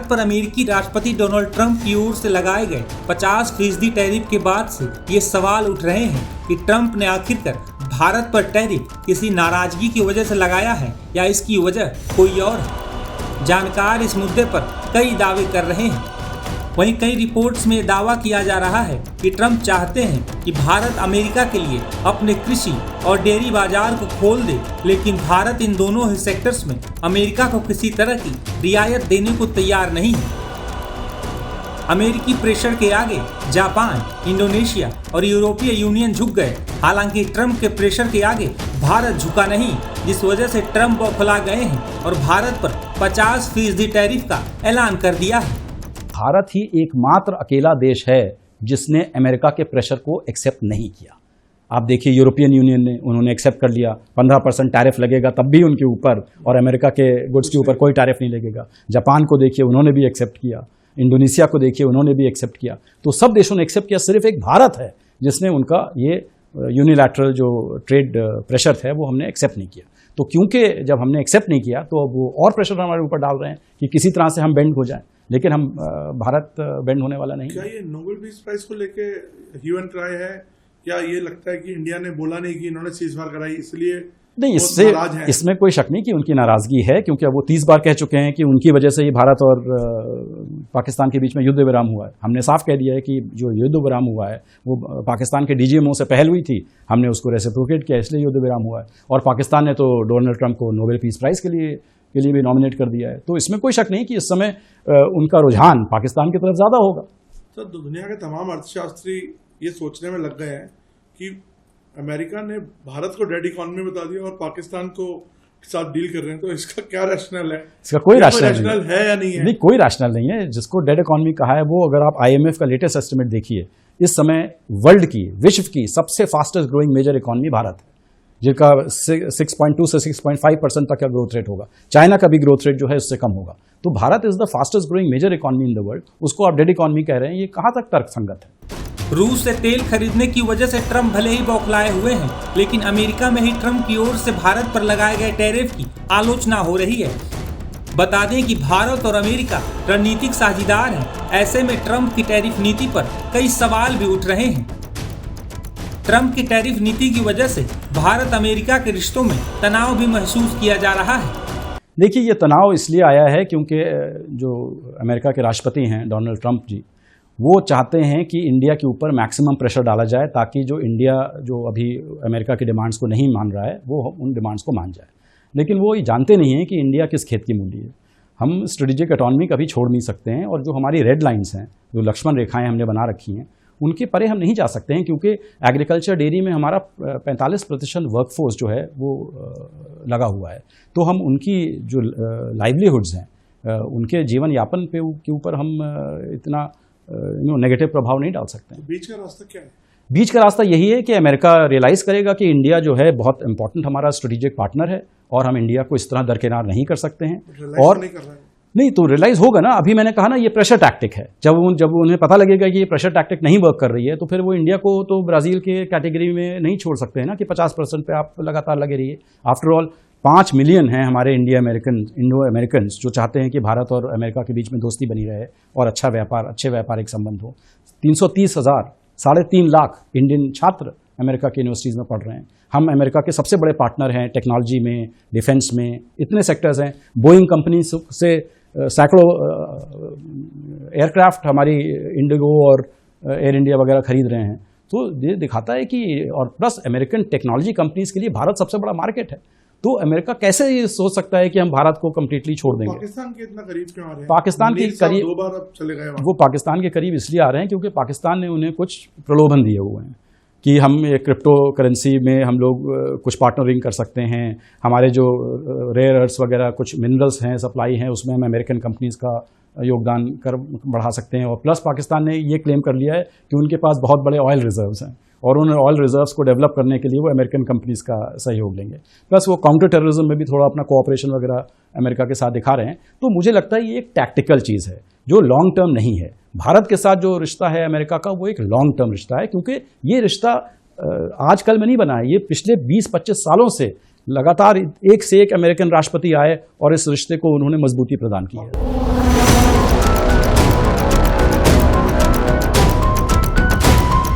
भारत पर अमेरिकी राष्ट्रपति डोनाल्ड ट्रंप की ओर से लगाए गए 50% टैरिफ के बाद से ये सवाल उठ रहे हैं कि ट्रंप ने आखिरकार भारत पर टैरिफ किसी नाराजगी की वजह से लगाया है या इसकी वजह कोई और है। जानकार इस मुद्दे पर कई दावे कर रहे हैं। वहीं कई रिपोर्ट्स में दावा किया जा रहा है कि ट्रंप चाहते हैं कि भारत अमेरिका के लिए अपने कृषि और डेयरी बाजार को खोल दे, लेकिन भारत इन दोनों ही सेक्टर्स में अमेरिका को किसी तरह की रियायत देने को तैयार नहीं है। अमेरिकी प्रेशर के आगे जापान, इंडोनेशिया और यूरोपीय यूनियन झुक गए। हालांकि ट्रंप के प्रेशर के आगे भारत झुका नहीं, जिस वजह से ट्रंप बौखला गए हैं और भारत पर 50% टैरिफ का ऐलान कर दिया है। भारत ही एकमात्र अकेला देश है जिसने अमेरिका के प्रेशर को एक्सेप्ट नहीं किया। आप देखिए यूरोपियन यूनियन ने उन्होंने एक्सेप्ट कर लिया, 15% टैरिफ लगेगा तब भी उनके ऊपर, और अमेरिका के गुड्स के ऊपर कोई टैरिफ नहीं लगेगा। जापान को देखिए उन्होंने भी एक्सेप्ट किया, इंडोनेशिया को देखिए उन्होंने भी एक्सेप्ट किया। तो सब देशों ने एक्सेप्ट किया, सिर्फ एक भारत है जिसने उनका ये यूनिलैटरल जो ट्रेड प्रेशर है वो हमने एक्सेप्ट नहीं किया। तो क्योंकि जब हमने एक्सेप्ट नहीं किया तो अब वो और प्रेशर हमारे ऊपर डाल रहे हैं कि किसी तरह से हम बेंड हो जाएं, लेकिन हम भारत बेंड होने वाला नहीं। क्या ये नोबेल पीस प्राइज को लेके ह्यू एंड ट्राई है? क्या ये लगता है कि इंडिया ने बोला नहीं कि इन्होंने सीजफायर कराई इसलिए नहीं? इसमें कोई शक नहीं कि उनकी नाराजगी है, क्योंकि अब वो 30 बार कह चुके हैं कि उनकी वजह से ये भारत और पाकिस्तान के बीच में युद्ध विराम हुआ है। हमने साफ कह दिया है कि जो युद्ध विराम हुआ है वो पाकिस्तान के डीजीएमओ से पहल हुई थी, हमने उसको रेसिप्रोकेट किया, इसलिए युद्ध विराम हुआ है। और पाकिस्तान ने तो डोनाल्ड ट्रंप को नोबेल पीस प्राइज के लिए भी नॉमिनेट कर दिया है। तो इसमें कोई शक नहीं कि इस समय उनका रुझान पाकिस्तान की तरफ ज्यादा होगा। तो दुनिया के तमाम अर्थशास्त्री ये सोचने में लग गए हैं कि अमेरिका ने भारत को डेड इकोनॉमी बता दिया और पाकिस्तान को साथ डील कर रहे हैं, तो इसका क्या रैशनल है? इसका कोई रैशनल है या नहीं है? नहीं, कोई रैशनल नहीं है। जिसको डेड इकोनॉमी कहा है वो, अगर आप IMF का लेटेस्ट एस्टिमेट देखिए, इस समय विश्व की सबसे fastest growing major economy Bharat है, जिसका 6.2 से 6.5% तक का ग्रोथ रेट होगा। चाइना का भी ग्रोथ रेट जो है उससे कम होगा। तो Bharat is the fastest growing major economy in the world, उसको आप डेड इकोनॉमी कह रहे हैं, ये कहां तक तर्कसंगत है? रूस से तेल खरीदने की वजह से ट्रंप भले ही बौखलाए हुए हैं, लेकिन अमेरिका में ही ट्रंप की ओर से भारत पर लगाए गए टैरिफ की आलोचना हो रही है। बता दें कि भारत और अमेरिका रणनीतिक साझीदार हैं। ऐसे में ट्रंप की टैरिफ नीति पर कई सवाल भी उठ रहे हैं। ट्रंप की टैरिफ नीति की वजह से भारत अमेरिका के रिश्तों में तनाव भी महसूस किया जा रहा है। देखिए, ये तनाव इसलिए आया है क्योंकि जो अमेरिका के राष्ट्रपति हैं डोनाल्ड ट्रंप जी, वो चाहते हैं कि इंडिया के ऊपर मैक्सिमम प्रेशर डाला जाए, ताकि जो इंडिया जो अभी अमेरिका की डिमांड्स को नहीं मान रहा है वो उन डिमांड्स को मान जाए। लेकिन वो ये जानते नहीं हैं कि इंडिया किस खेत की मूली है। हम स्ट्रेटेजिक ऑटोनॉमी कभी छोड़ नहीं सकते हैं, और जो हमारी रेड लाइन्स हैं, जो लक्ष्मण रेखाएं हमने बना रखी हैं, उनके परे हम नहीं जा सकते हैं, क्योंकि एग्रीकल्चर डेयरी में हमारा 45% वर्कफोर्स जो है वो लगा हुआ है। तो हम उनकी जो लाइवलीहुड्स हैं, उनके जीवन यापन के ऊपर हम इतना नेगेटिव प्रभाव नहीं डाल सकते हैं। बीच का रास्ता क्या है? बीच का रास्ता यही है कि अमेरिका रियलाइज करेगा कि इंडिया जो है बहुत इंपॉर्टेंट हमारा स्ट्रेटेजिक पार्टनर है, और हम इंडिया को इस तरह दरकिनार नहीं कर सकते हैं। और नहीं तो रियलाइज होगा ना। अभी मैंने कहा ना, ये प्रेशर टैक्टिक है। जब उन्हें पता लगेगा कि ये प्रेशर टैक्टिक नहीं वर्क कर रही है, तो फिर वो इंडिया को तो ब्राजील के कैटेगरी में नहीं छोड़ सकते हैं ना कि 50% पे आप लगातार लगे रहिए। आफ्टर ऑल 5 मिलियन हैं हमारे इंडो अमेरिकन जो चाहते हैं कि भारत और अमेरिका के बीच में दोस्ती बनी रहे और अच्छे व्यापारिक संबंध हो। 330,000, 3.5 लाख इंडियन छात्र अमेरिका की यूनिवर्सिटीज़ में पढ़ रहे हैं। हम अमेरिका के सबसे बड़े पार्टनर हैं टेक्नोलॉजी में, डिफेंस में, इतने सेक्टर्स हैं। बोइंग कंपनी से सैकड़ों एयरक्राफ्ट हमारी इंडिगो और एयर इंडिया वगैरह खरीद रहे हैं। तो ये दिखाता है कि, और प्लस अमेरिकन टेक्नोलॉजी कंपनीज के लिए भारत सबसे बड़ा मार्केट है। तो अमेरिका कैसे ये सोच सकता है कि हम भारत को कंप्लीटली छोड़ देंगे? पाकिस्तान के इतना करीब क्यों आ रहे हैं? पाकिस्तान के करीब 2 बार अब चले गए। वो पाकिस्तान के करीब इसलिए आ रहे हैं क्योंकि पाकिस्तान ने उन्हें कुछ प्रलोभन दिए हुए हैं कि हम ये क्रिप्टो करेंसी में हम लोग कुछ पार्टनरिंग कर सकते हैं। हमारे जो रेयर अर्थ्स वगैरह कुछ मिनरल्स हैं, सप्लाई हैं, उसमें हम अमेरिकन कंपनीज का योगदान कर बढ़ा सकते हैं। और प्लस पाकिस्तान ने ये क्लेम कर लिया है कि उनके पास बहुत बड़े ऑयल रिजर्व्स हैं, और उन ऑयल रिजर्व्स को डेवलप करने के लिए वो अमेरिकन कंपनीज का सहयोग लेंगे। प्लस वो काउंटर टेररिज्म में भी थोड़ा अपना कोऑपरेशन वगैरह अमेरिका के साथ दिखा रहे हैं। तो मुझे लगता है ये एक टैक्टिकल चीज़ है जो लॉन्ग टर्म नहीं है। भारत के साथ जो रिश्ता है अमेरिका का, वो एक लॉन्ग टर्म रिश्ता है, क्योंकि ये रिश्ता आजकल में नहीं बना है। ये पिछले 20-25 सालों से लगातार एक से एक अमेरिकन राष्ट्रपति आए और इस रिश्ते को उन्होंने मजबूती प्रदान की है।